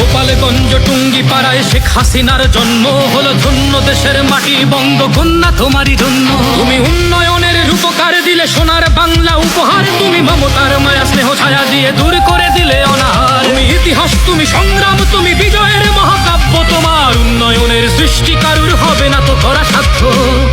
গোপালগঞ্জ টুঙ্গি পাড়ায় শেখ হাসিনার জন্ম হলো ধন্য দেশের মাটি বঙ্গকন্যা তোমারই জন্য। তুমি উন্নয়নের রূপকার দিলে সোনার বাংলা উপহার, তুমি মমতার মায়া স্নেহ ছায়া দিয়ে দূর করে দিলে অনাহার। তুমি ইতিহাস, তুমি সংগ্রাম, তুমি বিজয়ের মহাকাব্য, তোমার উন্নয়নের সৃষ্টি কারুর হবে না তো করা সাধ্য।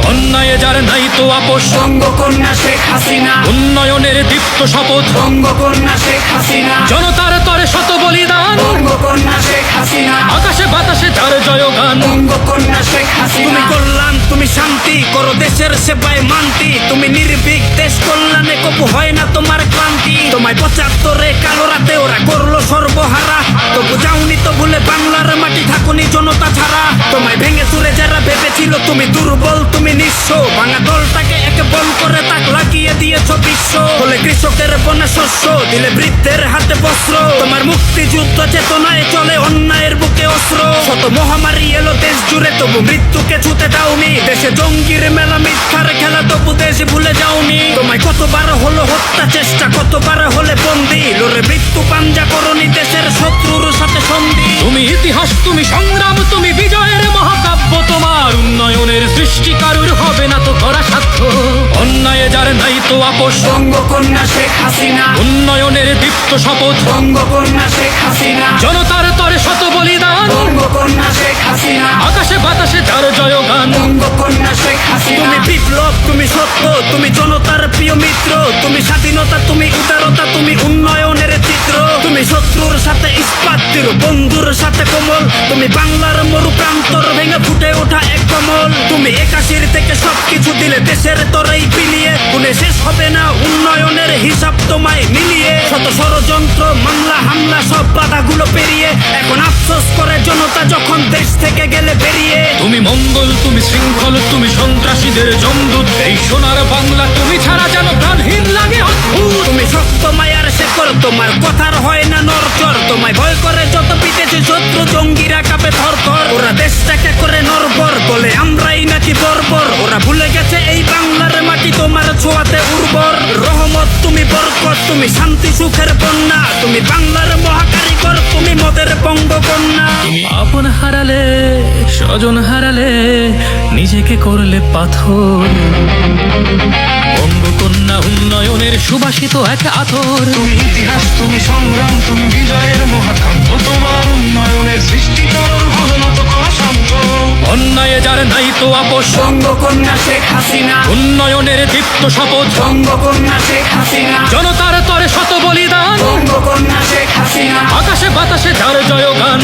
অন্যায় যার নাই তো আপোষ, বঙ্গকন্যা শেখ হাসিনা। উন্নয়নের দীপ্ত শপথ, বঙ্গকন্যা শেখ হাসিনা। জনতার তরে শত বলিদান, বঙ্গকন্যা শেখ হাসিনা। আকাশে বাতাসে যার জয়গান। বঙ্গকন্যা শেখ হাসিনা। তুমি কল্যাণ, তুমি শান্তি, করো দেশের সেবায় মান্তি। তুমি নির্ভীক, দেশ কল্যাণে কবু হয় না তোমার ক্লান্তি। তোমায় ৭৫-এ কালো রাতে ওরা করলো সর্বহারা, তবু যাওনি তো ভুলে বাংলার মাটি, থাকুনি জনতা ছাড়া। তোমায় ভেঙে চুরে যারা ভেবেছিল তুমি দুর্বল, তুমি নিঃস্ব, ভাঙা দলটাকে একে বল করে তাক লাগিয়ে দিয়েছ বিশ্ব। বলে কৃষকের বনে শস্য, দিলে বৃদ্ধের হাতে বস্ত্র। তোমার মুক্তিযুদ্ধ চেতনায় চলে অন্যায়ের বুকে অস্ত্র। শত মহামারী এলো দেশ জুড়ে, তবু মৃত্যুকে ছুতে দাওনি। দেশে জঙ্গির মেলা, মিথ্যার খেলা, তবু দেশ ভুলে যাওনি। তোমায় কতবার হলো হত্যা চেষ্টা, কতবার হলে বন্দি, লড়ে মৃত্যু পাঞ্জা করনি দেশের শত্রুর সাথে সন্ধি। তুমি ইতিহাস, তুমি সংগ্রাম, তুমি বিজয়ের মহাকাব্য, তোমার উন্নয়নের সৃষ্টি কারুর হবে না তো করা সাধ্য। অন্যায় যার নাই তো আপোষ, বঙ্গকন্যা শেখ হাসিনা। উন্নয়নের দীপ্ত শপথ, বঙ্গকন্যা শেখ হাসিনা। জনতার তরে শত বলিদান, বঙ্গকন্যা শেখ হাসিনা। আকাশে বাতাসে যার জয়গান। বঙ্গকন্যা শেখ হাসিনা। তুমি বিপ্লব, তুমি সত্য, তুমি জনতার প্রিয় মিত্র। তুমি স্বাধীনতা, তুমি উদারতা, তুমি উন্নয়নের চিত্র। তুমি শত্রুর সাথে ইস্পাত দৃঢ়, বন্ধুর সাথে কোমল। তুমি বাংলার মরু প্রান্তর ভেঙে ফুটে ওঠা এক কমল। তুমি ৮১ থেকে সবকিছু দিলে দেশের তরেই পিলিয়ে, গুণে শেষ হবে না উন্নয়নের হিসাব তোমায় মিলিয়ে। শত ষড়যন্ত্র, মামলা হামলা, সব বাধাগুলো পেরিয়ে এখন আফসোস করে জনতা যখন দেশ থেকে গেলে বেরিয়ে। তুমি মঙ্গল, তুমি শৃঙ্খল, তুমি সন্ত্রাসীদের জমদূত। এই সোনার বাংলা তুমি ছাড়া যেন প্রাণহীন লাগে অদ্ভুত। তুমি শক্ত মায়ার শেকর, তোমার কথার হয় না নরচর। তোমায় ভয় করে যত বিদেশি শত্রু, জঙ্গিরা কাঁপে থরথর। ওরা দেশটাকে করে নরবর, বলে আমরাই নাকি বর্বর। ওরা ভুলে গেছে এই বাংলার মাটি তোমার ছোঁয়াতে উর্বর। রহমত, তুমি বরকত, তুমি শান্তি সুখের বন্যা। তুমি বাংলার মহাকারিগর, তুমি মদের বঙ্গকন্যা। আপন হারালে, স্বজন হারালে, নিজেকে করলে পাথর। বঙ্গকন্যা উন্নয়নের সুবাসিত এক আতর। তুমি ইতিহাস, তুমি সংগ্রাম, তুমি বিজয়ের মহাকাব্য, তোমার উন্নয়নের সৃষ্টি কারণ হবে না তো করা সাধ্য। অন্যায় যার নাই তো আপোষ, বঙ্গকন্যা শেখ হাসিনা। উন্নয়নের দীপ্ত শপথ, বঙ্গকন্যা শেখ হাসিনা। জনতার তরে শত বলিদান, বঙ্গকন্যা শেখ হাসিনা। আকাশে বাতাসে যার জয়গান।